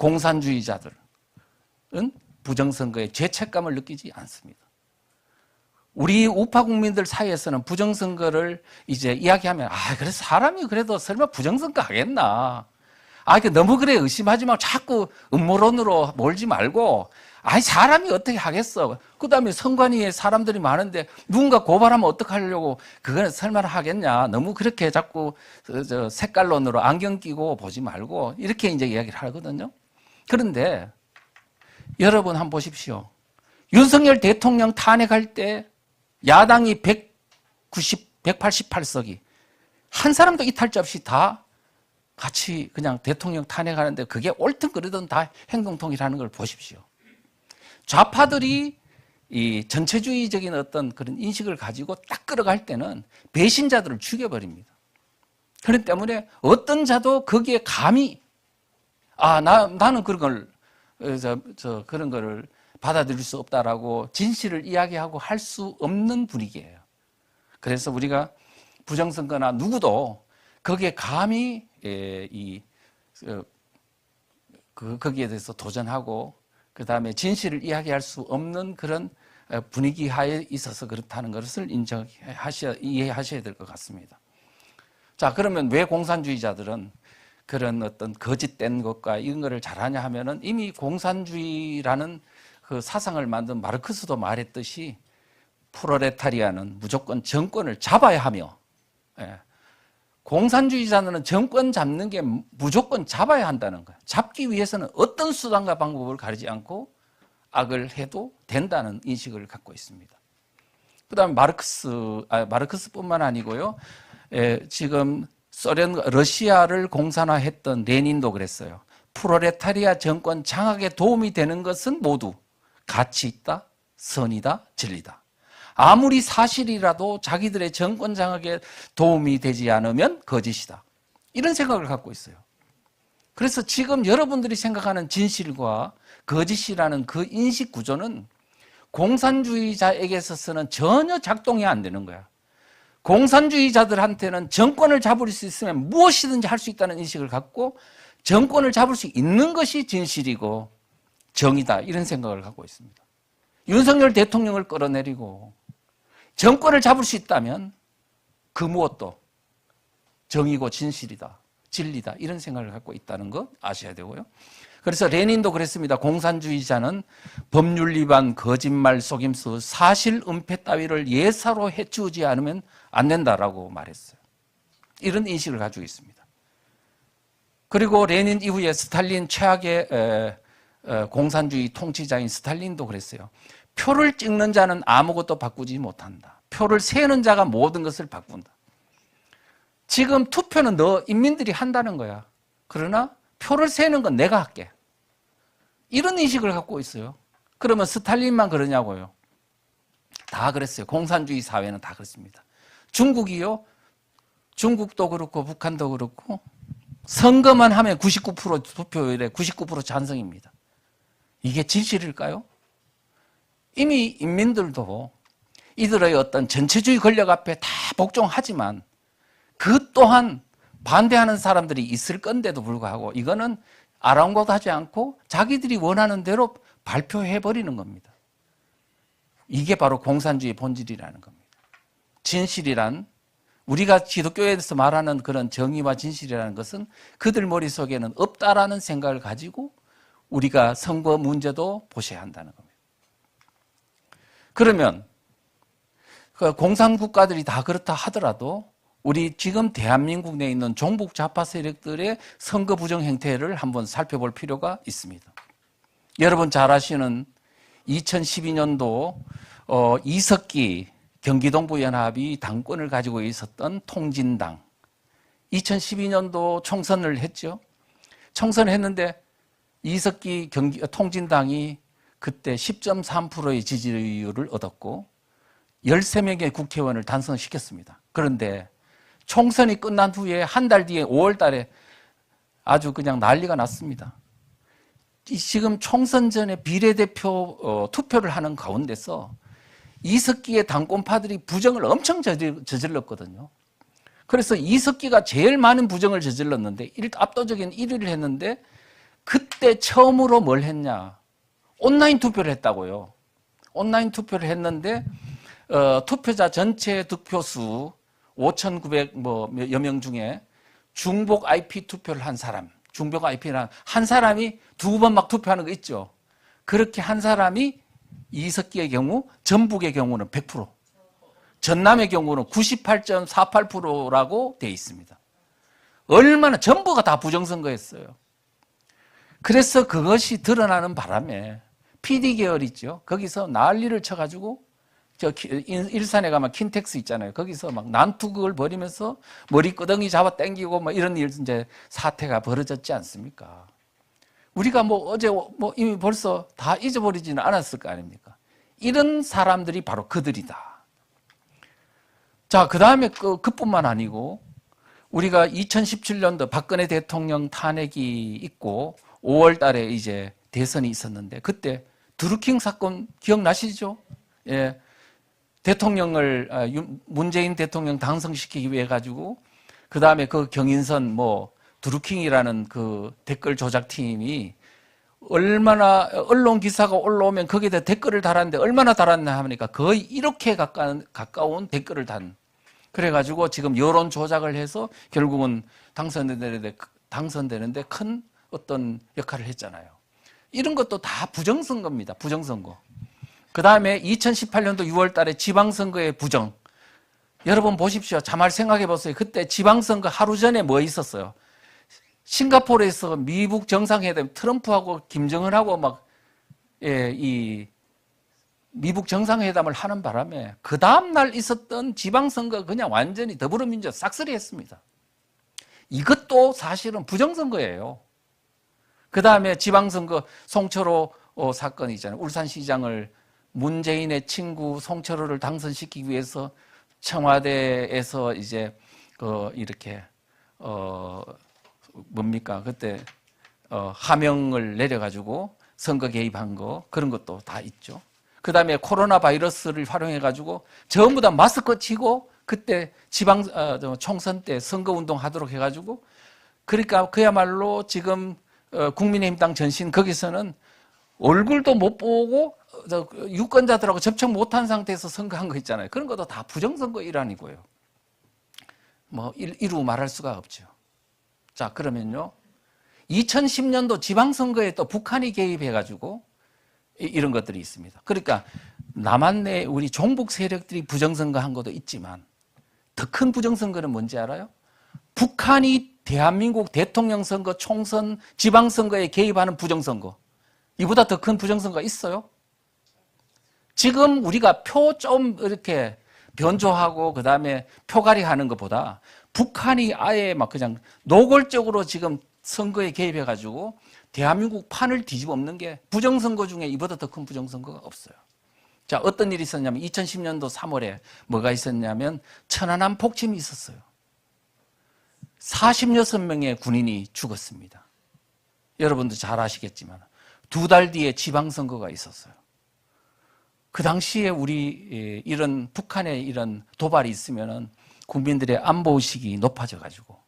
공산주의자들은 부정선거에 죄책감을 느끼지 않습니다. 우리 우파 국민들 사이에서는 부정선거를 이제 이야기하면, 그래서 사람이 그래도 설마 부정선거 하겠나. 너무 그래 의심하지 말고 자꾸 음모론으로 몰지 말고, 사람이 어떻게 하겠어. 그 다음에 선관위에 사람들이 많은데 누군가 고발하면 어떡하려고, 그거는 설마 하겠냐. 너무 그렇게 자꾸 색깔론으로 안경 끼고 보지 말고, 이렇게 이제 이야기를 하거든요. 그런데 여러분 한번 보십시오. 윤석열 대통령 탄핵할 때 야당이 188석이 한 사람도 이탈자 없이 다 같이 그냥 대통령 탄핵하는데 그게 옳든 그르든 다 행동통일하는 걸 보십시오. 좌파들이 이 전체주의적인 어떤 그런 인식을 가지고 딱 끌어갈 때는 배신자들을 죽여버립니다. 그렇기 때문에 어떤 자도 거기에 감히 나는 그런 걸 그런 거를 받아들일 수 없다라고 진실을 이야기하고 할 수 없는 분위기예요. 그래서 우리가 부정선거나 누구도 거기에 감히 거기에 대해서 도전하고 그 다음에 진실을 이야기할 수 없는 그런 분위기 하에 있어서 그렇다는 것을 이해하셔야 될 것 같습니다. 자, 그러면 왜 공산주의자들은 그런 어떤 거짓된 것과 이런 거를 잘하냐 하면은 이미 공산주의라는 그 사상을 만든 마르크스도 말했듯이 프롤레타리아는 무조건 정권을 잡아야 하며, 공산주의자는 정권 잡는 게 무조건 잡아야 한다는 거예요. 잡기 위해서는 어떤 수단과 방법을 가리지 않고 악을 해도 된다는 인식을 갖고 있습니다. 그 다음에 마르크스뿐만 아니고요. 지금 러시아를 공산화했던 레닌도 그랬어요. 프롤레타리아 정권 장악에 도움이 되는 것은 모두 가치 있다, 선이다, 진리다. 아무리 사실이라도 자기들의 정권 장악에 도움이 되지 않으면 거짓이다. 이런 생각을 갖고 있어요. 그래서 지금 여러분들이 생각하는 진실과 거짓이라는 그 인식 구조는 공산주의자에게 있어서는 전혀 작동이 안 되는 거야. 공산주의자들한테는 정권을 잡을 수 있으면 무엇이든지 할 수 있다는 인식을 갖고 정권을 잡을 수 있는 것이 진실이고 정의다, 이런 생각을 갖고 있습니다. 윤석열 대통령을 끌어내리고 정권을 잡을 수 있다면 그 무엇도 정의고 진실이다, 진리다, 이런 생각을 갖고 있다는 거 아셔야 되고요. 그래서 레닌도 그랬습니다. 공산주의자는 법률 위반, 거짓말, 속임수, 사실 은폐 따위를 예사로 해치우지 않으면 안 된다라고 말했어요. 이런 인식을 가지고 있습니다. 그리고 레닌 이후에 스탈린, 최악의 공산주의 통치자인 스탈린도 그랬어요. 표를 찍는 자는 아무것도 바꾸지 못한다. 표를 세는 자가 모든 것을 바꾼다. 지금 투표는 인민들이 한다는 거야. 그러나 표를 세는 건 내가 할게. 이런 인식을 갖고 있어요. 그러면 스탈린만 그러냐고요? 다 그랬어요. 공산주의 사회는 다 그렇습니다. 중국이요. 중국도 그렇고 북한도 그렇고 선거만 하면 99% 투표율에 99% 찬성입니다. 이게 진실일까요? 이미 인민들도 이들의 어떤 전체주의 권력 앞에 다 복종하지만 그 또한 반대하는 사람들이 있을 건데도 불구하고 이거는 아랑곳하지 않고 자기들이 원하는 대로 발표해버리는 겁니다. 이게 바로 공산주의 본질이라는 겁니다. 진실이란, 우리가 기독교에서 말하는 그런 정의와 진실이라는 것은 그들 머릿속에는 없다라는 생각을 가지고 우리가 선거 문제도 보셔야 한다는 겁니다. 그러면 공산국가들이 다 그렇다 하더라도 우리 지금 대한민국 내에 있는 종북 좌파 세력들의 선거 부정 행태를 한번 살펴볼 필요가 있습니다. 여러분 잘 아시는 2012년도 이석기 경기동부연합이 당권을 가지고 있었던 통진당, 2012년도 총선을 했죠. 총선을 했는데 이석기 통진당이 그때 10.3%의 지지율을 얻었고 13명의 국회의원을 당선시켰습니다. 그런데 총선이 끝난 후에 한 달 뒤에 5월 달에 아주 그냥 난리가 났습니다. 지금 총선 전에 비례대표 투표를 하는 가운데서 이석기의 당권파들이 부정을 엄청 저질렀거든요. 그래서 이석기가 제일 많은 부정을 저질렀는데 압도적인 1위를 했는데 그때 처음으로 뭘 했냐? 온라인 투표를 했다고요. 온라인 투표를 했는데 투표자 전체 득표수 5,900여 명 중에 중복 IP 투표를 한 사람, 중복 IP란 한 사람이 두 번 막 투표하는 거 있죠. 그렇게 한 사람이 이석기의 경우, 전북의 경우는 100%, 전남의 경우는 98.48%라고 돼 있습니다. 얼마나 전부가 다 부정선거였어요. 그래서 그것이 드러나는 바람에 PD 계열 있죠. 거기서 난리를 쳐가지고 일산에 가면 킨텍스 있잖아요. 거기서 막 난투극을 벌이면서 머리끄덩이 잡아 당기고 뭐 이런 일 이제 사태가 벌어졌지 않습니까? 우리가 뭐 어제 뭐 이미 벌써 다 잊어버리지는 않았을 거 아닙니까? 이런 사람들이 바로 그들이다. 자, 그 다음에 그뿐만 아니고 우리가 2017년도 박근혜 대통령 탄핵이 있고 5월 달에 이제 대선이 있었는데 그때 드루킹 사건 기억나시죠? 예. 문재인 대통령 당선시키기 위해 가지고 그 다음에 그 경인선 뭐 드루킹이라는 그 댓글 조작팀이 얼마나 언론 기사가 올라오면 거기에 대해 댓글을 달았는데 얼마나 달았나 하니까 거의 이렇게 가까운 댓글을 단. 그래가지고 지금 여론 조작을 해서 결국은 당선되는데 큰 어떤 역할을 했잖아요. 이런 것도 다 부정선거입니다. 부정선거. 그 다음에 2018년도 6월 달에 지방선거의 부정. 여러분 보십시오. 참말 생각해 보세요. 그때 지방선거 하루 전에 뭐 있었어요? 싱가포르에서 미국 정상회담 트럼프하고 김정은하고 막, 이 미국 정상회담을 하는 바람에 그 다음날 있었던 지방선거 그냥 완전히 더불어민주당 싹쓸이 했습니다. 이것도 사실은 부정선거예요. 그 다음에 지방선거 송철호 사건 있잖아요. 울산시장을 문재인의 친구 송철호를 당선시키기 위해서 청와대에서 이제 이렇게 뭡니까 그때 하명을 내려가지고 선거 개입한 거 그런 것도 다 있죠. 그 다음에 코로나 바이러스를 활용해가지고 전부 다 마스크 치고 그때 총선 때 선거운동 하도록 해가지고 그러니까 그야말로 지금 국민의힘당 전신 거기서는 얼굴도 못 보고 유권자들하고 접촉 못한 상태에서 선거한 거 있잖아요. 그런 것도 다 부정선거 일환이고요. 뭐 이루 말할 수가 없죠. 자, 그러면요. 2010년도 지방선거에 또 북한이 개입해가지고 이런 것들이 있습니다. 그러니까 남한 내 우리 종북 세력들이 부정선거 한 것도 있지만 더 큰 부정선거는 뭔지 알아요? 북한이 대한민국 대통령 선거, 총선, 지방선거에 개입하는 부정선거. 이보다 더 큰 부정선거가 있어요? 지금 우리가 표 좀 이렇게 변조하고 그 다음에 표가리 하는 것보다 북한이 아예 막 그냥 노골적으로 지금 선거에 개입해가지고 대한민국 판을 뒤집어 엎는 게 부정선거 중에 이보다 더 큰 부정선거가 없어요. 자, 어떤 일이 있었냐면 2010년도 3월에 뭐가 있었냐면 천안함 폭침이 있었어요. 46명의 군인이 죽었습니다. 여러분도 잘 아시겠지만 2달 뒤에 지방선거가 있었어요. 그 당시에 우리 이런 북한의 이런 도발이 있으면은 국민들의 안보의식이 높아져가지고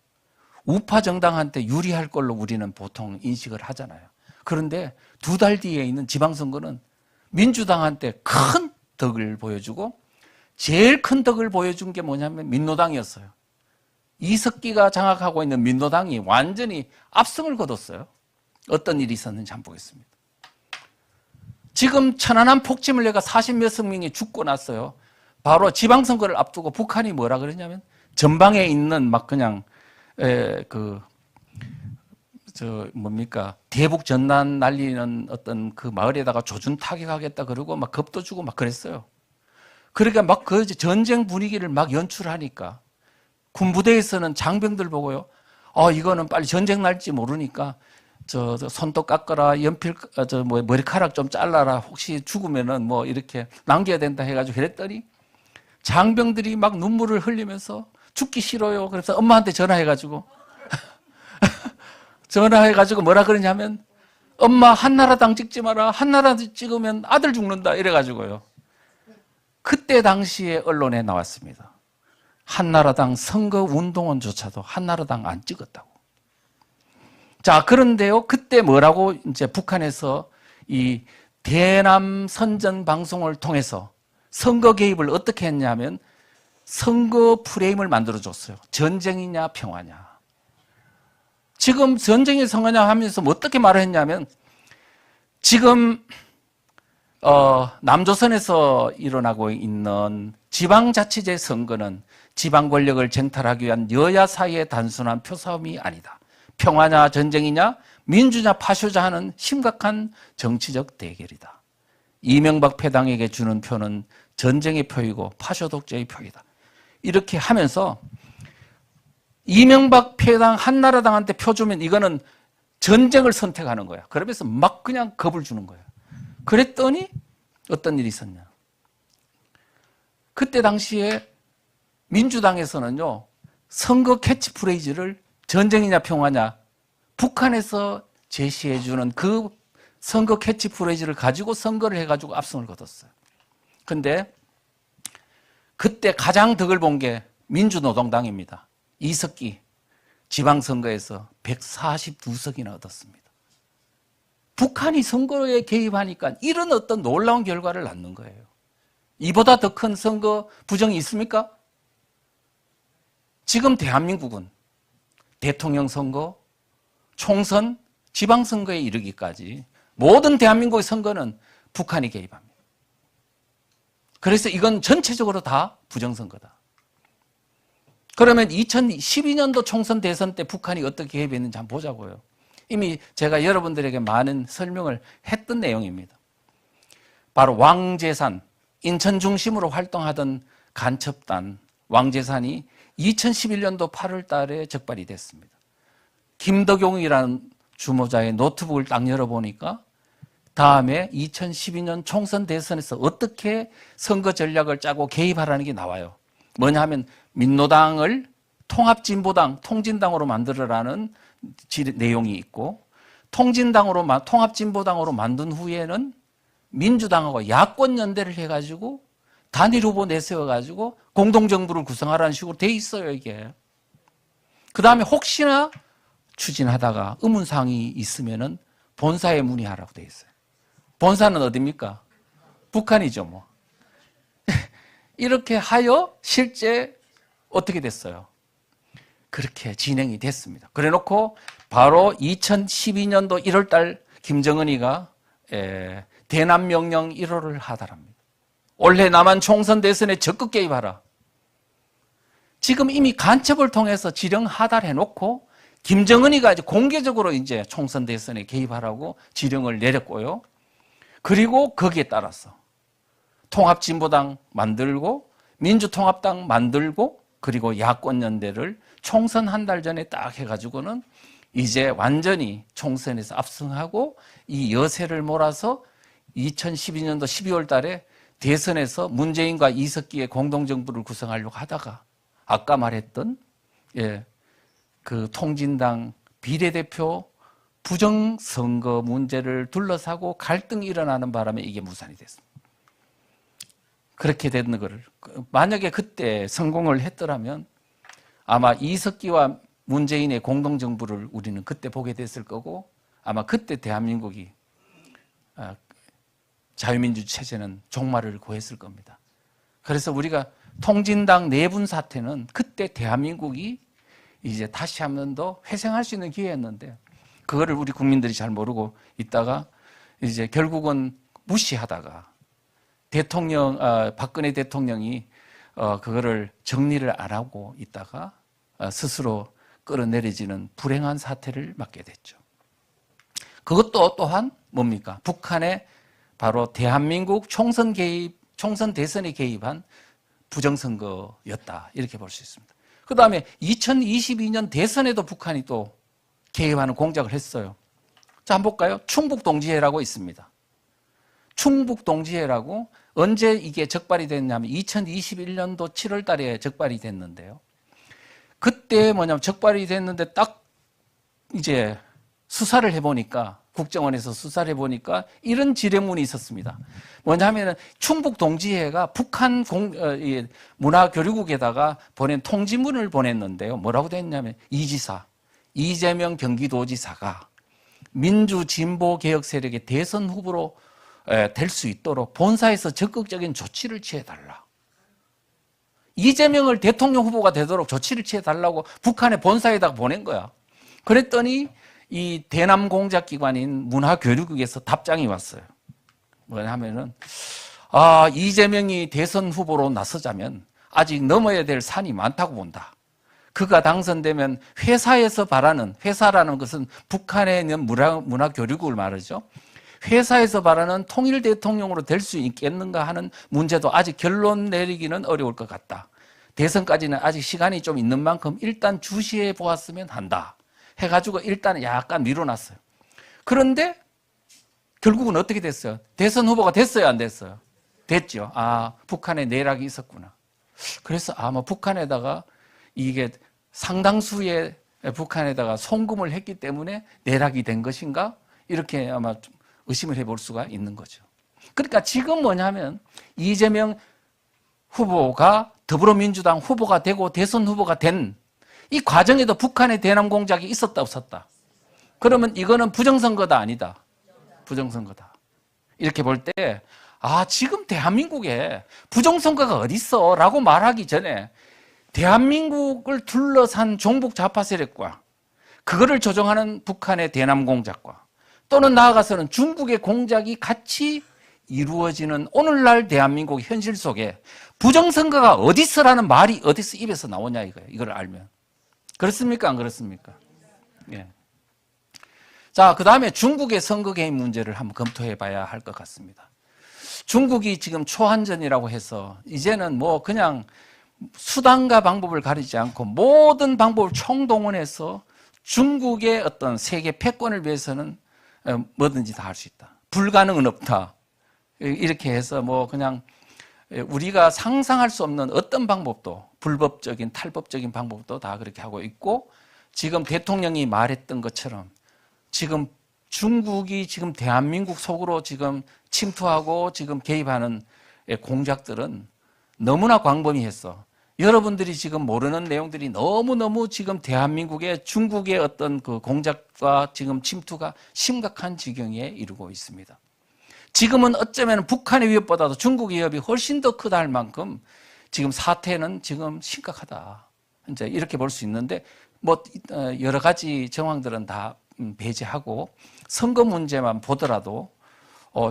우파 정당한테 유리할 걸로 우리는 보통 인식을 하잖아요. 그런데 2달 뒤에 있는 지방선거는 민주당한테 큰 덕을 보여주고 제일 큰 덕을 보여준 게 뭐냐면 민노당이었어요. 이석기가 장악하고 있는 민노당이 완전히 압승을 거뒀어요. 어떤 일이 있었는지 한번 보겠습니다. 지금 천안함 폭침을 내가 40몇 명이 죽고 났어요. 바로 지방선거를 앞두고 북한이 뭐라 그러냐면 전방에 있는 막 그냥 대북 전단 날리는 어떤 그 마을에다가 조준 타격하겠다 그러고 막 겁도 주고 막 그랬어요. 그러니까 막 그 전쟁 분위기를 막 연출하니까 군부대에서는 장병들 보고요. 이거는 빨리 전쟁 날지 모르니까 손톱 깎아라, 연필, 머리카락 좀 잘라라. 혹시 죽으면은 뭐 이렇게 남겨야 된다 해가지고 그랬더니 장병들이 막 눈물을 흘리면서 죽기 싫어요. 그래서 엄마한테 전화해가지고 뭐라 그러냐면 엄마 한나라당 찍지 마라. 한나라당 찍으면 아들 죽는다. 이래가지고요. 그때 당시에 언론에 나왔습니다. 한나라당 선거운동원조차도 한나라당 안 찍었다고. 자, 그런데요, 그때 뭐라고 이제 북한에서 이 대남 선전 방송을 통해서 선거 개입을 어떻게 했냐면 선거 프레임을 만들어줬어요. 전쟁이냐 평화냐. 지금 전쟁이 성하냐 하면서 뭐 어떻게 말을 했냐면 지금 남조선에서 일어나고 있는 지방자치제 선거는 지방 권력을 쟁탈하기 위한 여야 사이의 단순한 표싸움이 아니다. 평화냐 전쟁이냐 민주냐 파쇼자 하는 심각한 정치적 대결이다. 이명박 패당에게 주는 표는 전쟁의 표이고 파쇼 독재의 표이다. 이렇게 하면서 이명박 패당 한나라당한테 표 주면 이거는 전쟁을 선택하는 거야. 그러면서 막 그냥 겁을 주는 거야. 그랬더니 어떤 일이 있었냐. 그때 당시에 민주당에서는요, 선거 캐치프레이즈를 전쟁이냐 평화냐 북한에서 제시해주는 그 선거 캐치프레이즈를 가지고 선거를 해가지고 압승을 거뒀어요. 근데 그때 가장 덕을 본 게 민주노동당입니다. 이석기 지방선거에서 142석이나 얻었습니다. 북한이 선거에 개입하니까 이런 어떤 놀라운 결과를 낳는 거예요. 이보다 더 큰 선거 부정이 있습니까? 지금 대한민국은 대통령 선거, 총선, 지방선거에 이르기까지 모든 대한민국의 선거는 북한이 개입합니다. 그래서 이건 전체적으로 다 부정선거다. 그러면 2012년도 총선 대선 때 북한이 어떻게 개입했는지 한번 보자고요. 이미 제가 여러분들에게 많은 설명을 했던 내용입니다. 바로 왕재산, 인천 중심으로 활동하던 간첩단 왕재산이 2011년도 8월 달에 적발이 됐습니다. 김덕용이라는 주모자의 노트북을 딱 열어보니까 다음에 2012년 총선 대선에서 어떻게 선거 전략을 짜고 개입하라는 게 나와요. 뭐냐 하면 민노당을 통합진보당, 통진당으로 만들어라는 내용이 있고 통합진보당으로 만든 후에는 민주당하고 야권연대를 해가지고 단일 후보 내세워가지고 공동정부를 구성하라는 식으로 돼 있어요, 이게. 그 다음에 혹시나 추진하다가 의문사항이 있으면은 본사에 문의하라고 돼 있어요. 본사는 어디입니까? 북한이죠, 뭐. 이렇게 하여 실제 어떻게 됐어요? 그렇게 진행이 됐습니다. 그래 놓고 바로 2012년도 1월 달 김정은이가 대남 명령 1호를 하달합니다. 올해 남한 총선 대선에 적극 개입하라. 지금 이미 간첩을 통해서 지령 하달해 놓고 김정은이가 이제 공개적으로 이제 총선 대선에 개입하라고 지령을 내렸고요. 그리고 거기에 따라서 통합진보당 만들고 민주통합당 만들고 그리고 야권연대를 총선 한 달 전에 딱 해가지고는 이제 완전히 총선에서 압승하고 이 여세를 몰아서 2012년도 12월 달에 대선에서 문재인과 이석기의 공동정부를 구성하려고 하다가 아까 말했던 그 통진당 비례대표 부정선거 문제를 둘러싸고 갈등이 일어나는 바람에 이게 무산이 됐습니다. 그렇게 된 거를 만약에 그때 성공을 했더라면 아마 이석기와 문재인의 공동정부를 우리는 그때 보게 됐을 거고 아마 그때 대한민국이 자유민주 체제는 종말을 고했을 겁니다. 그래서 우리가 통진당 내분 사태는 그때 대한민국이 이제 다시 한 번 더 회생할 수 있는 기회였는데 그거를 우리 국민들이 잘 모르고 있다가 이제 결국은 무시하다가 박근혜 대통령이 그거를 정리를 안 하고 있다가 스스로 끌어내려지는 불행한 사태를 맞게 됐죠. 그것도 또한 뭡니까? 북한의 바로 대한민국 총선 대선에 개입한 부정선거였다. 이렇게 볼 수 있습니다. 그 다음에 2022년 대선에도 북한이 또 개입하는 공작을 했어요. 자, 한번 볼까요? 충북동지회라고 있습니다. 충북동지회라고 언제 이게 적발이 됐냐면 2021년도 7월 달에 적발이 됐는데요. 그때 뭐냐면 적발이 됐는데 딱 이제 수사를 해보니까 국정원에서 수사를 해보니까 이런 지령문이 있었습니다. 뭐냐 하면은 충북동지회가 북한 문화교류국에다가 보낸 통지문을 보냈는데요. 뭐라고 됐냐면 이 지사, 이재명 경기도지사가 민주진보개혁 세력의 대선 후보로 될 수 있도록 본사에서 적극적인 조치를 취해달라. 이재명을 대통령 후보가 되도록 조치를 취해달라고 북한의 본사에다가 보낸 거야. 그랬더니 이 대남 공작기관인 문화교류국에서 답장이 왔어요. 뭐냐면은, 이재명이 대선 후보로 나서자면 아직 넘어야 될 산이 많다고 본다. 그가 당선되면 회사에서 바라는, 회사라는 것은 북한에 있는 문화교류국을 말하죠. 회사에서 바라는 통일 대통령으로 될 수 있겠는가 하는 문제도 아직 결론 내리기는 어려울 것 같다. 대선까지는 아직 시간이 좀 있는 만큼 일단 주시해 보았으면 한다. 해가지고 일단 약간 미뤄놨어요. 그런데 결국은 어떻게 됐어요? 대선 후보가 됐어요, 안 됐어요? 됐죠. 북한에 내락이 있었구나. 그래서 아마 북한에다가 이게 상당수의 북한에다가 송금을 했기 때문에 내락이 된 것인가? 이렇게 아마 좀 의심을 해볼 수가 있는 거죠. 그러니까 지금 뭐냐면 이재명 후보가 더불어민주당 후보가 되고 대선 후보가 된 이 과정에도 북한의 대남 공작이 있었다 없었다. 그러면 이거는 부정선거다 아니다. 부정선거다. 이렇게 볼 때 지금 대한민국에 부정선거가 어디 있어? 라고 말하기 전에 대한민국을 둘러싼 종북 좌파 세력과 그거를 조종하는 북한의 대남 공작과 또는 나아가서는 중국의 공작이 같이 이루어지는 오늘날 대한민국 현실 속에 부정선거가 어디 있어라는 말이 어디서 입에서 나오냐 이거예요. 이걸 알면. 그렇습니까? 안 그렇습니까? 예. 자, 그 다음에 중국의 선거 개입 문제를 한번 검토해 봐야 할 것 같습니다. 중국이 지금 초한전이라고 해서 이제는 뭐 그냥 수단과 방법을 가리지 않고 모든 방법을 총동원해서 중국의 어떤 세계 패권을 위해서는 뭐든지 다 할 수 있다. 불가능은 없다. 이렇게 해서 뭐 그냥 우리가 상상할 수 없는 어떤 방법도 불법적인 탈법적인 방법도 다 그렇게 하고 있고 지금 대통령이 말했던 것처럼 지금 중국이 지금 대한민국 속으로 지금 침투하고 지금 개입하는 공작들은 너무나 광범위했어. 여러분들이 지금 모르는 내용들이 너무너무 지금 대한민국의 중국의 어떤 그 공작과 지금 침투가 심각한 지경에 이르고 있습니다. 지금은 어쩌면 북한의 위협보다도 중국의 위협이 훨씬 더 크다 할 만큼 지금 사태는 지금 심각하다. 이제 이렇게 볼 수 있는데 뭐 여러 가지 정황들은 다 배제하고 선거 문제만 보더라도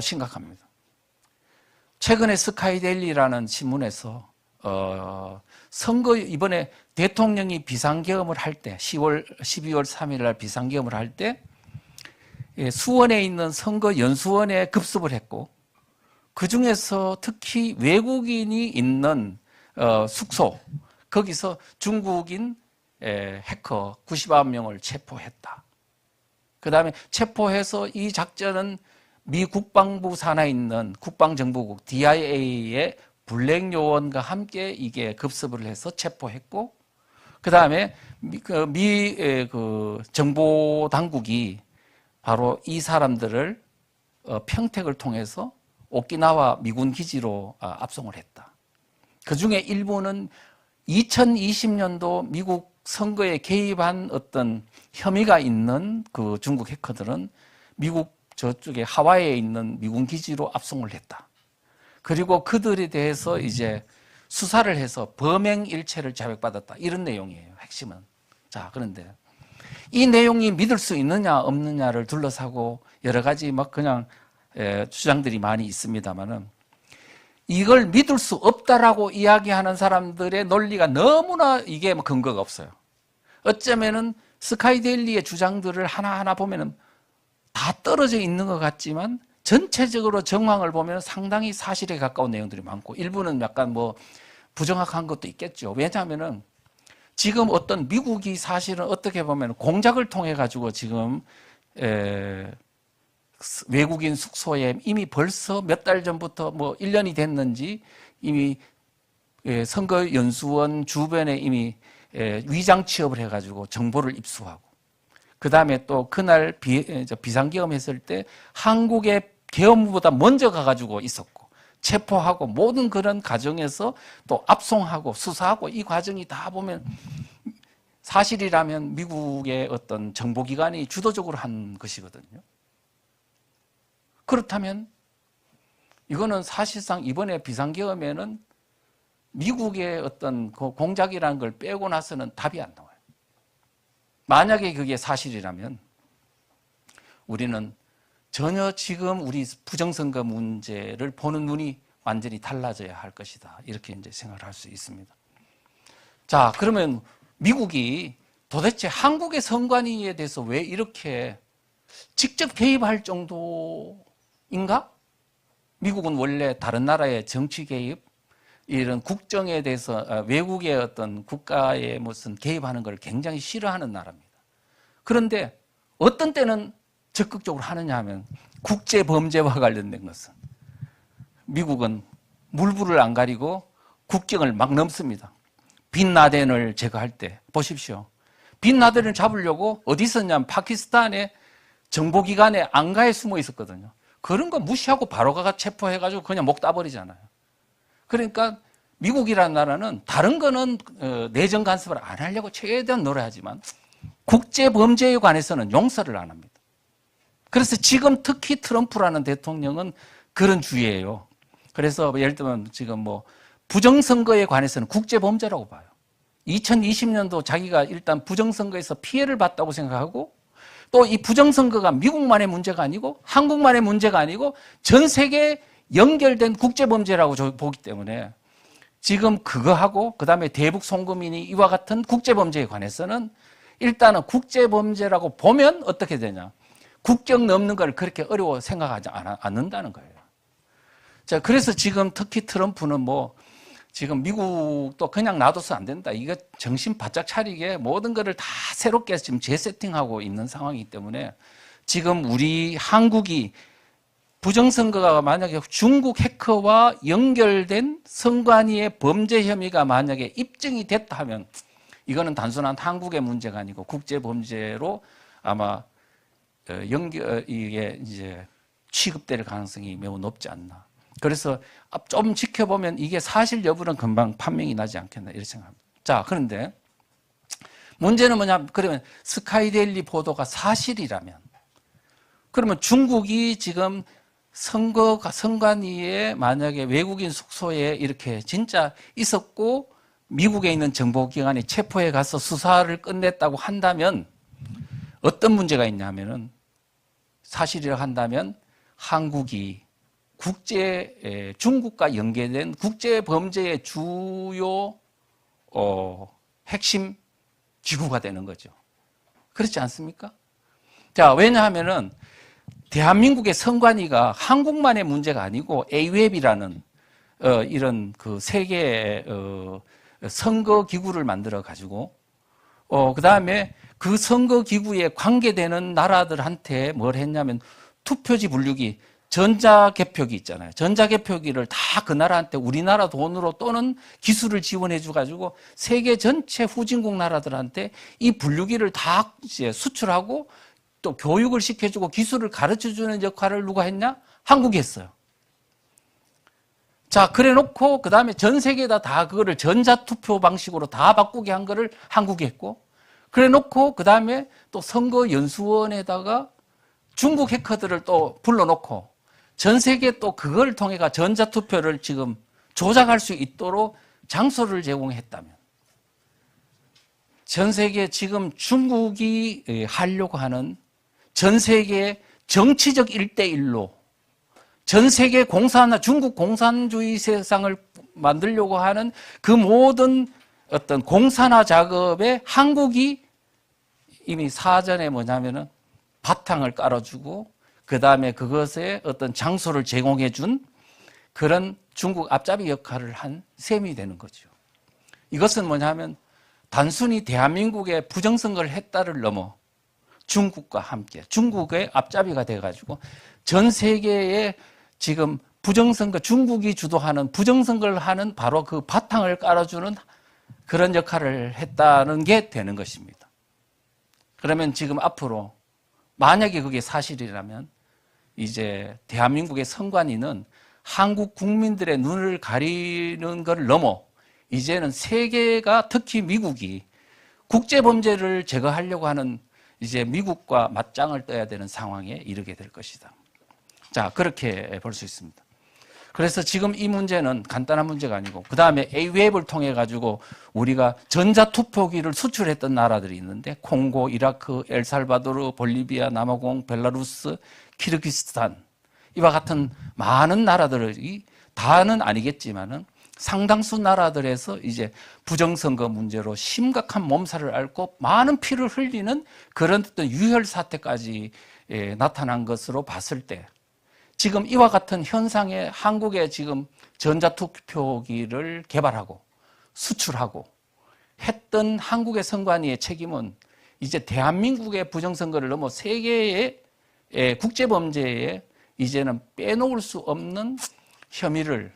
심각합니다. 최근에 스카이데일리라는 신문에서 선거 이번에 대통령이 비상계엄을 할 때 12월 3일 날 비상계엄을 할 때 수원에 있는 선거 연수원에 급습을 했고 그중에서 특히 외국인이 있는 숙소 거기서 중국인 해커 99명을 체포했다. 그 다음에 체포해서 이 작전은 미 국방부 산하에 있는 국방정보국 DIA의 블랙 요원과 함께 이게 급습을 해서 체포했고 그 다음에 미 정보 당국이 바로 이 사람들을 평택을 통해서 오키나와 미군 기지로 압송을 했다. 그 중에 일부는 2020년도 미국 선거에 개입한 어떤 혐의가 있는 그 중국 해커들은 미국 저쪽에 하와이에 있는 미군 기지로 압송을 했다. 그리고 그들에 대해서 이제 수사를 해서 범행 일체를 자백받았다. 이런 내용이에요. 핵심은. 자, 그런데 이 내용이 믿을 수 있느냐 없느냐를 둘러싸고 여러 가지 막 그냥 주장들이 많이 있습니다만은 이걸 믿을 수 없다라고 이야기하는 사람들의 논리가 너무나 이게 뭐 근거가 없어요. 어쩌면은 스카이데일리의 주장들을 하나하나 보면은 다 떨어져 있는 것 같지만 전체적으로 정황을 보면 상당히 사실에 가까운 내용들이 많고 일부는 약간 뭐 부정확한 것도 있겠죠. 왜냐하면은 지금 어떤 미국이 사실은 어떻게 보면 공작을 통해 가지고 지금 외국인 숙소에 이미 벌써 몇 달 전부터 뭐 1년이 됐는지 이미 선거 연수원 주변에 이미 위장 취업을 해가지고 정보를 입수하고 그 다음에 또 그날 비상계엄 했을 때 한국의 계엄보다 먼저 가가지고 있었고 체포하고 모든 그런 과정에서 또 압송하고 수사하고 이 과정이 다 보면 사실이라면 미국의 어떤 정보기관이 주도적으로 한 것이거든요. 그렇다면 이거는 사실상 이번에 비상계엄에는 미국의 어떤 그 공작이라는 걸 빼고 나서는 답이 안 나와요. 만약에 그게 사실이라면 우리는 전혀 지금 우리 부정선거 문제를 보는 눈이 완전히 달라져야 할 것이다. 이렇게 이제 생각을 할 수 있습니다. 자, 그러면 미국이 도대체 한국의 선관위에 대해서 왜 이렇게 직접 개입할 정도인가? 미국은 원래 다른 나라의 정치 개입, 이런 국정에 대해서 외국의 어떤 국가에 무슨 개입하는 걸 굉장히 싫어하는 나라입니다. 그런데 어떤 때는 적극적으로 하느냐 하면 국제범죄와 관련된 것은 미국은 물불을 안 가리고 국경을 막 넘습니다. 빈라덴을 제거할 때 보십시오. 빈라덴을 잡으려고 어디 있었냐면 파키스탄의 정보기관의 안가에 숨어 있었거든요. 그런 거 무시하고 바로 가가 체포해가지고 그냥 목 따버리잖아요. 그러니까 미국이라는 나라는 다른 거는 내정 간섭을 안 하려고 최대한 노력하지만 국제범죄에 관해서는 용서를 안 합니다. 그래서 지금 특히 트럼프라는 대통령은 그런 주의예요. 그래서 예를 들면 지금 뭐 부정선거에 관해서는 국제범죄라고 봐요. 2020년도 자기가 일단 부정선거에서 피해를 봤다고 생각하고 또 이 부정선거가 미국만의 문제가 아니고 한국만의 문제가 아니고 전 세계에 연결된 국제범죄라고 보기 때문에 지금 그거하고 그다음에 대북 송금이니 이와 같은 국제범죄에 관해서는 일단은 국제범죄라고 보면 어떻게 되냐. 국경 넘는 걸 그렇게 어려워 생각하지 않는다는 거예요. 자, 그래서 지금 특히 트럼프는 뭐 지금 미국도 그냥 놔둬서 안 된다. 이거 정신 바짝 차리게 모든 것을 다 새롭게 지금 재세팅하고 있는 상황이기 때문에 지금 우리 한국이 부정선거가 만약에 중국 해커와 연결된 선관위의 범죄 혐의가 만약에 입증이 됐다 하면 이거는 단순한 한국의 문제가 아니고 국제범죄로 아마 이게 이제 취급될 가능성이 매우 높지 않나. 그래서 좀 지켜보면 이게 사실 여부는 금방 판명이 나지 않겠나 이렇게 생각합니다. 자, 그런데 문제는 뭐냐? 그러면 스카이데일리 보도가 사실이라면 그러면 중국이 지금 선관위에 만약에 외국인 숙소에 이렇게 진짜 있었고 미국에 있는 정보기관이 체포해 가서 수사를 끝냈다고 한다면 어떤 문제가 있냐면은 사실이라고 한다면 한국이 중국과 연계된 국제범죄의 주요 핵심 기구가 되는 거죠. 그렇지 않습니까? 자, 왜냐하면은 대한민국의 선관위가 한국만의 문제가 아니고 AWEB이라는 이런 그 세계 선거 기구를 만들어 가지고 그다음에 그 선거 기구에 관계되는 나라들한테 뭘 했냐면 투표지 분류기 전자개표기 있잖아요. 전자개표기를 다 그 나라한테 우리나라 돈으로 또는 기술을 지원해 줘가지고 세계 전체 후진국 나라들한테 이 분류기를 다 이제 수출하고 또 교육을 시켜주고 기술을 가르쳐주는 역할을 누가 했냐? 한국이 했어요. 자, 그래 놓고 그 다음에 전 세계에다 다 그거를 전자투표 방식으로 다 바꾸게 한 거를 한국이 했고 그래 놓고 그 다음에 또 선거연수원에다가 중국 해커들을 또 불러놓고 전 세계에 또 그걸 통해가 전자투표를 지금 조작할 수 있도록 장소를 제공했다면 전 세계 지금 중국이 하려고 하는 전 세계 정치적 1대1로 전 세계 중국 공산주의 세상을 만들려고 하는 그 모든 어떤 공산화 작업에 한국이 이미 사전에 뭐냐면은 바탕을 깔아주고 그 다음에 그것에 어떤 장소를 제공해 준 그런 중국 앞잡이 역할을 한 셈이 되는 거죠. 이것은 뭐냐면 단순히 대한민국의 부정선거를 했다를 넘어 중국과 함께 중국의 앞잡이가 돼가지고 전 세계에 지금 부정선거 중국이 주도하는 부정선거를 하는 바로 그 바탕을 깔아주는 그런 역할을 했다는 게 되는 것입니다. 그러면 지금 앞으로 만약에 그게 사실이라면 이제 대한민국의 선관위는 한국 국민들의 눈을 가리는 걸 넘어 이제는 세계가 특히 미국이 국제 범죄를 제거하려고 하는 이제 미국과 맞짱을 떠야 되는 상황에 이르게 될 것이다. 자, 그렇게 볼 수 있습니다. 그래서 지금 이 문제는 간단한 문제가 아니고, 그 다음에 A웹을 통해 가지고 우리가 전자투표기를 수출했던 나라들이 있는데, 콩고, 이라크, 엘살바도르, 볼리비아, 남아공, 벨라루스, 키르기스탄, 이와 같은 많은 나라들이, 다는 아니겠지만은 상당수 나라들에서 이제 부정선거 문제로 심각한 몸살을 앓고 많은 피를 흘리는 그런 어떤 유혈 사태까지 나타난 것으로 봤을 때, 지금 이와 같은 현상에 한국에 지금 전자투표기를 개발하고 수출하고 했던 한국의 선관위의 책임은 이제 대한민국의 부정선거를 넘어 세계의 국제범죄에 이제는 빼놓을 수 없는 혐의를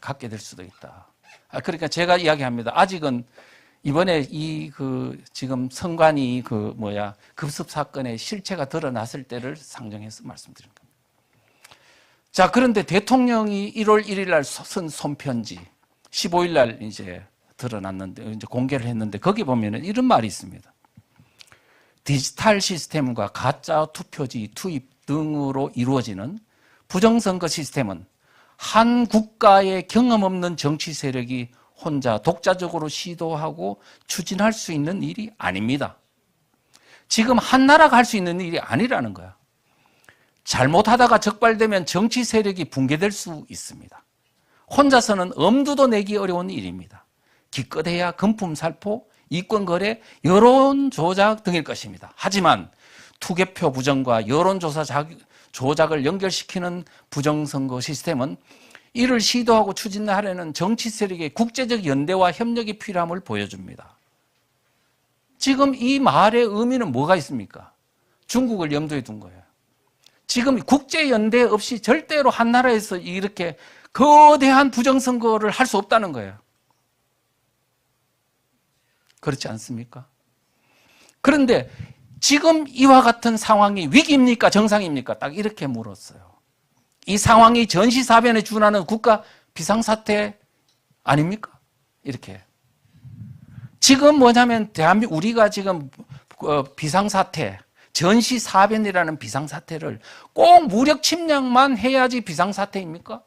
갖게 될 수도 있다. 그러니까 제가 이야기합니다. 아직은 이번에 지금 선관위 급습 사건의 실체가 드러났을 때를 상정해서 말씀드린 겁니다. 자, 그런데 대통령이 1월 1일 날 쓴 손편지 15일 날 이제 드러났는데, 이제 공개를 했는데, 거기 보면은 이런 말이 있습니다. 디지털 시스템과 가짜 투표지 투입 등으로 이루어지는 부정선거 시스템은 한 국가의 경험 없는 정치 세력이 혼자 독자적으로 시도하고 추진할 수 있는 일이 아닙니다. 지금 한 나라가 할 수 있는 일이 아니라는 거야. 잘못하다가 적발되면 정치 세력이 붕괴될 수 있습니다. 혼자서는 엄두도 내기 어려운 일입니다. 기껏해야 금품살포, 이권거래, 여론조작 등일 것입니다. 하지만 투개표 부정과 여론조사 조작을 연결시키는 부정선거 시스템은 이를 시도하고 추진하려는 정치 세력의 국제적 연대와 협력이 필요함을 보여줍니다. 지금 이 말의 의미는 뭐가 있습니까? 중국을 염두에 둔 거예요. 지금 국제연대 없이 절대로 한 나라에서 이렇게 거대한 부정선거를 할 수 없다는 거예요. 그렇지 않습니까? 그런데 지금 이와 같은 상황이 위기입니까? 정상입니까? 딱 이렇게 물었어요. 이 상황이 전시사변에 준하는 국가 비상사태 아닙니까? 이렇게. 지금 뭐냐면 우리가 지금 비상사태, 전시사변이라는 비상사태를 꼭 무력 침략만 해야지 비상사태입니까?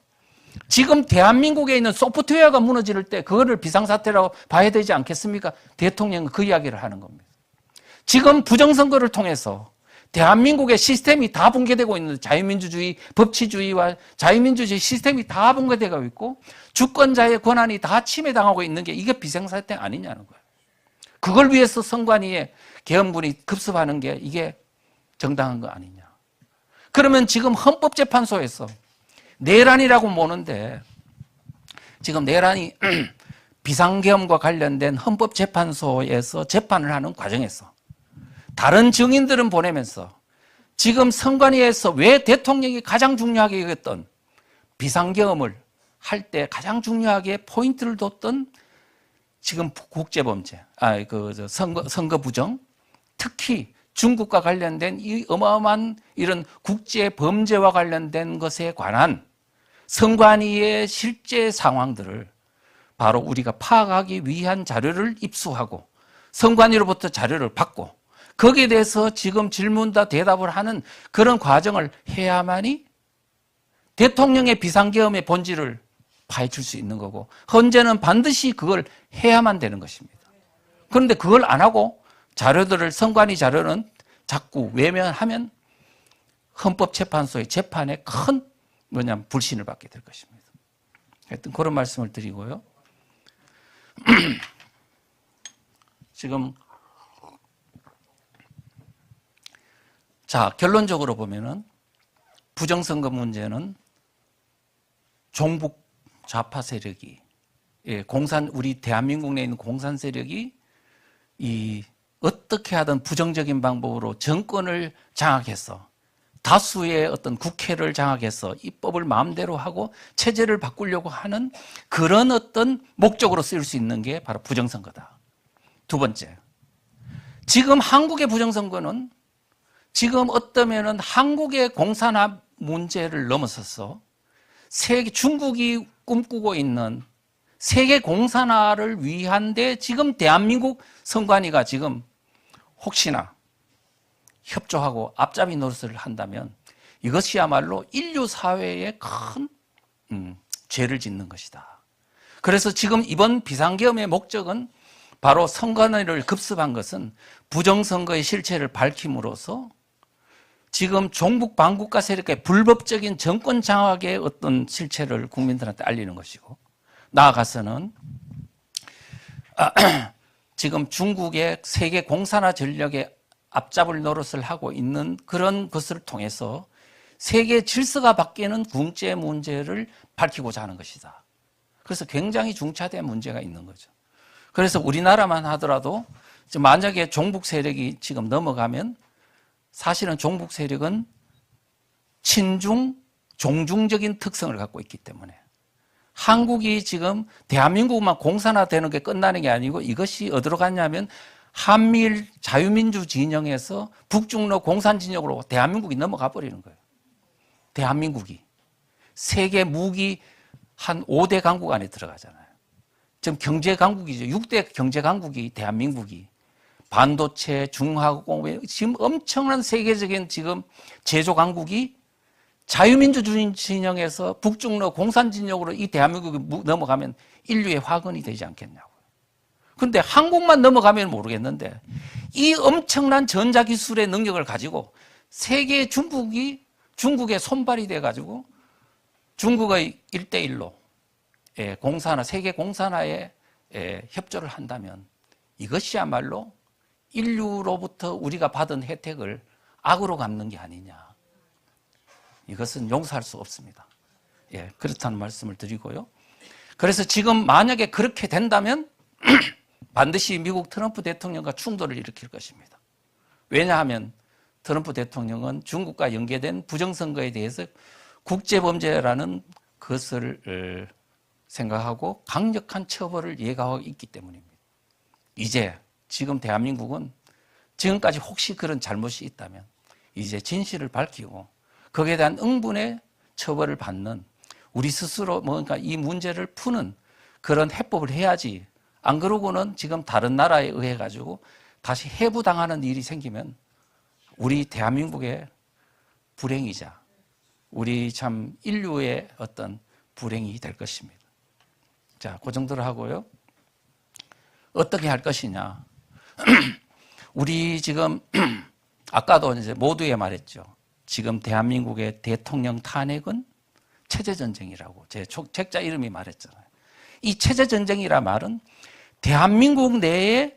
지금 대한민국에 있는 소프트웨어가 무너질 때 그거를 비상사태라고 봐야 되지 않겠습니까? 대통령은 그 이야기를 하는 겁니다. 지금 부정선거를 통해서 대한민국의 시스템이 다 붕괴되고 있는, 자유민주주의, 법치주의와 자유민주주의 시스템이 다 붕괴되고 있고 주권자의 권한이 다 침해당하고 있는 게 이게 비상사태 아니냐는 거예요. 그걸 위해서 선관위에 계엄군이 급습하는 게 이게 정당한 거 아니냐. 그러면 지금 헌법재판소에서 내란이라고 모는데, 지금 내란이 비상계엄과 관련된 헌법재판소에서 재판을 하는 과정에서 다른 증인들은 보내면서 지금 선관위에서 왜 대통령이 가장 중요하게 여겼던 비상계엄을 할 때 가장 중요하게 포인트를 뒀던 지금 국제범죄, 선거 부정, 특히 중국과 관련된 이 어마어마한 이런 국제 범죄와 관련된 것에 관한 선관위의 실제 상황들을 바로 우리가 파악하기 위한 자료를 입수하고 선관위로부터 자료를 받고 거기에 대해서 지금 질문과 대답을 하는 그런 과정을 해야만이 대통령의 비상계엄의 본질을 파헤칠 수 있는 거고, 헌재는 반드시 그걸 해야만 되는 것입니다. 그런데 그걸 안 하고 자료들을, 선관위 자료는 자꾸 외면하면 헌법재판소의 재판에 큰 불신을 받게 될 것입니다. 하여튼 그런 말씀을 드리고요. 지금 자, 결론적으로 보면은 부정선거 문제는 종북 좌파 세력이, 우리 대한민국 내에 있는 공산 세력이 어떻게 하든 부정적인 방법으로 정권을 장악해서 다수의 어떤 국회를 장악해서 입법을 마음대로 하고 체제를 바꾸려고 하는 그런 어떤 목적으로 쓰일 수 있는 게 바로 부정선거다. 두 번째, 지금 한국의 부정선거는 지금 어떠면은 한국의 공산화 문제를 넘어서서 중국이 꿈꾸고 있는 세계 공산화를 위한데 지금 대한민국 선관위가 지금 혹시나 협조하고 앞잡이 노릇을 한다면 이것이야말로 인류 사회에 큰 죄를 짓는 것이다. 그래서 지금 이번 비상계엄의 목적은 바로 선관위를 급습한 것은 부정선거의 실체를 밝힘으로써 지금 종북 반국가 세력의 불법적인 정권 장악의 어떤 실체를 국민들한테 알리는 것이고, 나아가서는 지금 중국의 세계 공산화 전력에 앞잡을 노릇을 하고 있는 그런 것을 통해서 세계 질서가 바뀌는 국제 문제를 밝히고자 하는 것이다. 그래서 굉장히 중차대한 문제가 있는 거죠. 그래서 우리나라만 하더라도 만약에 종북 세력이 지금 넘어가면 사실은 종북 세력은 친중, 종중적인 특성을 갖고 있기 때문에 한국이 지금 대한민국만 공산화되는 게 끝나는 게 아니고 이것이 어디로 갔냐면 한미일 자유민주 진영에서 북중로 공산 진영으로 대한민국이 넘어가 버리는 거예요. 대한민국이 세계 무기 한 5대 강국 안에 들어가잖아요. 지금 경제 강국이죠. 6대 경제 강국이 대한민국이 반도체, 중화공, 지금 엄청난 세계적인 지금 제조 강국이 자유민주주의 진영에서 북중로 공산 진영으로 이 대한민국이 넘어가면 인류의 화근이 되지 않겠냐고요. 그런데 한국만 넘어가면 모르겠는데 이 엄청난 전자기술의 능력을 가지고 세계 중국의 손발이 돼가지고 중국의 1대1로 공산화, 세계 공산화에 협조를 한다면 이것이야말로 인류로부터 우리가 받은 혜택을 악으로 갚는 게 아니냐. 이것은 용서할 수 없습니다. 그렇다는 말씀을 드리고요. 그래서 지금 만약에 그렇게 된다면 반드시 미국 트럼프 대통령과 충돌을 일으킬 것입니다. 왜냐하면 트럼프 대통령은 중국과 연계된 부정선거에 대해서 국제범죄라는 것을 생각하고 강력한 처벌을 예고하고 있기 때문입니다. 이제 지금 대한민국은 지금까지 혹시 그런 잘못이 있다면 이제 진실을 밝히고 거기에 대한 응분의 처벌을 받는 우리 스스로 뭔가 이 문제를 푸는 그런 해법을 해야지, 안 그러고는 지금 다른 나라에 의해 가지고 다시 해부당하는 일이 생기면 우리 대한민국의 불행이자 우리 참 인류의 어떤 불행이 될 것입니다. 자, 그 정도로 하고요. 어떻게 할 것이냐. 우리 지금 아까도 이제 모두에 말했죠. 지금 대한민국의 대통령 탄핵은 체제전쟁이라고 제 책자 이름이 말했잖아요. 이 체제전쟁이라 말은 대한민국 내에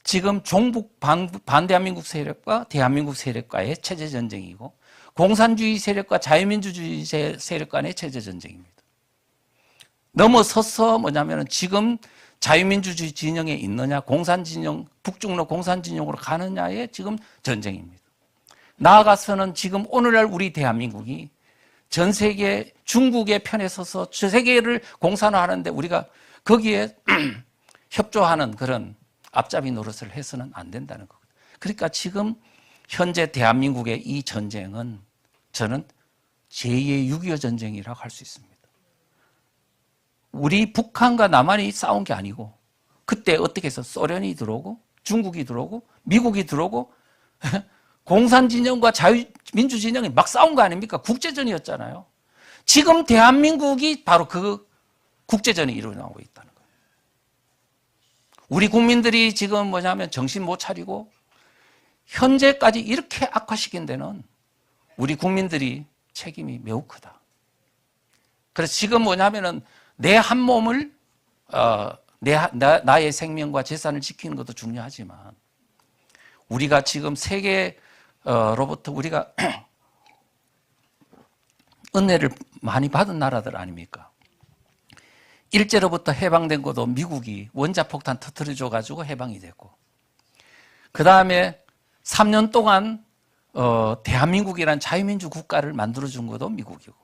지금 종북 반대한민국 세력과 대한민국 세력과의 체제전쟁이고 공산주의 세력과 자유민주주의 세력 간의 체제전쟁입니다. 넘어서서 뭐냐면 지금 자유민주주의 진영에 있느냐, 공산진영, 북중로 공산진영으로 가느냐의 지금 전쟁입니다. 나아가서는 지금 오늘날 우리 대한민국이 전 세계 중국의 편에 서서 전 세계를 공산화하는데 우리가 거기에 협조하는 그런 앞잡이 노릇을 해서는 안 된다는 거거든요. 그러니까 지금 현재 대한민국의 이 전쟁은 저는 제2의 6.25 전쟁이라고 할 수 있습니다. 우리 북한과 남한이 싸운 게 아니고 그때 어떻게 해서 소련이 들어오고 중국이 들어오고 미국이 들어오고 공산진영과 자유민주진영이 막 싸운 거 아닙니까? 국제전이었잖아요. 지금 대한민국이 바로 그 국제전이 일어나고 있다는 거예요. 우리 국민들이 지금 뭐냐면 정신 못 차리고 현재까지 이렇게 악화시킨 데는 우리 국민들이 책임이 매우 크다. 그래서 지금 뭐냐면은 내 한 몸을 나의 생명과 재산을 지키는 것도 중요하지만 우리가 지금 세계로부터 우리가 은혜를 많이 받은 나라들 아닙니까? 일제로부터 해방된 것도 미국이 원자폭탄 터뜨려줘 가지고 해방이 됐고, 그 다음에 3년 동안 대한민국이라는 자유민주 국가를 만들어준 것도 미국이고,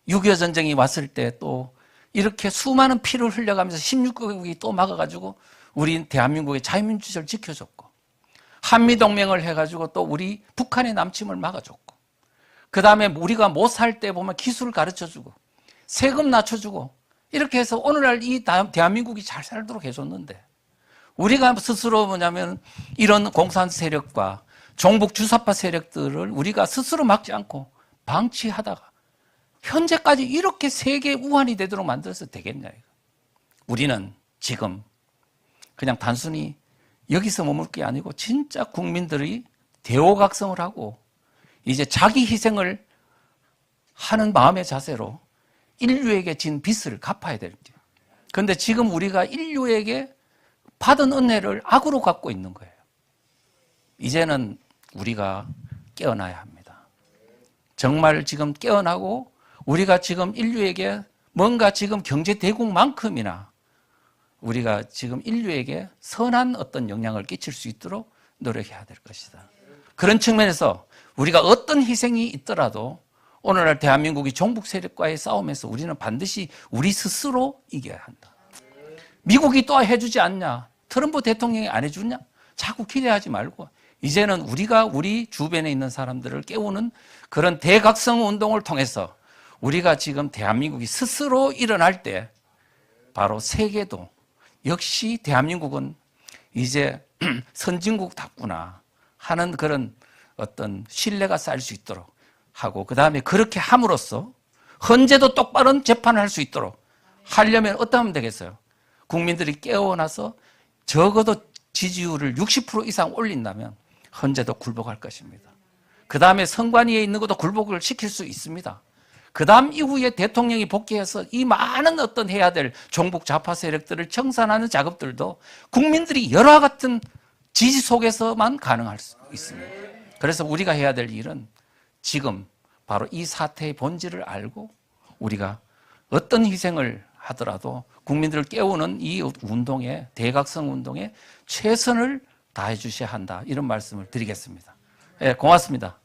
6.25 전쟁이 왔을 때 또 이렇게 수많은 피를 흘려가면서 16개국이 또 막아가지고 우리 대한민국의 자유민주주의를 지켜줬고, 한미동맹을 해가지고 또 우리 북한의 남침을 막아줬고, 그 다음에 우리가 못 살 때 보면 기술을 가르쳐주고 세금 낮춰주고, 이렇게 해서 오늘날 이 대한민국이 잘 살도록 해줬는데 우리가 스스로 뭐냐면 이런 공산 세력과 종북 주사파 세력들을 우리가 스스로 막지 않고 방치하다가 현재까지 이렇게 세계 우환이 되도록 만들어서 되겠냐. 우리는 지금 그냥 단순히 여기서 머물 게 아니고 진짜 국민들이 대오각성을 하고 이제 자기 희생을 하는 마음의 자세로 인류에게 진 빚을 갚아야 될지. 그런데 지금 우리가 인류에게 받은 은혜를 악으로 갚고 있는 거예요. 이제는 우리가 깨어나야 합니다. 정말 지금 깨어나고 우리가 지금 인류에게 뭔가 지금 경제대국만큼이나 우리가 지금 인류에게 선한 어떤 영향을 끼칠 수 있도록 노력해야 될 것이다. 그런 측면에서 우리가 어떤 희생이 있더라도 오늘날 대한민국이 종북 세력과의 싸움에서 우리는 반드시 우리 스스로 이겨야 한다. 미국이 또 해주지 않냐? 트럼프 대통령이 안 해주냐? 자꾸 기대하지 말고 이제는 우리가 우리 주변에 있는 사람들을 깨우는 그런 대각성 운동을 통해서 우리가 지금 대한민국이 스스로 일어날 때 바로 세계도 역시 대한민국은 이제 선진국답구나 하는 그런 어떤 신뢰가 쌓일 수 있도록 하고 그 다음에 그렇게 함으로써 헌재도 똑바른 재판을 할 수 있도록 하려면 어떻게 하면 되겠어요? 국민들이 깨어나서 적어도 지지율을 60% 이상 올린다면 헌재도 굴복할 것입니다. 그 다음에 선관위에 있는 것도 굴복을 시킬 수 있습니다. 그 다음 이후에 대통령이 복귀해서 이 많은 어떤 해야 될 종북 좌파 세력들을 청산하는 작업들도 국민들이 열화 같은 지지 속에서만 가능할 수 있습니다. 그래서 우리가 해야 될 일은 지금 바로 이 사태의 본질을 알고 우리가 어떤 희생을 하더라도 국민들을 깨우는 이 운동에 대각성 운동에 최선을 다해 주셔야 한다. 이런 말씀을 드리겠습니다. 예, 고맙습니다.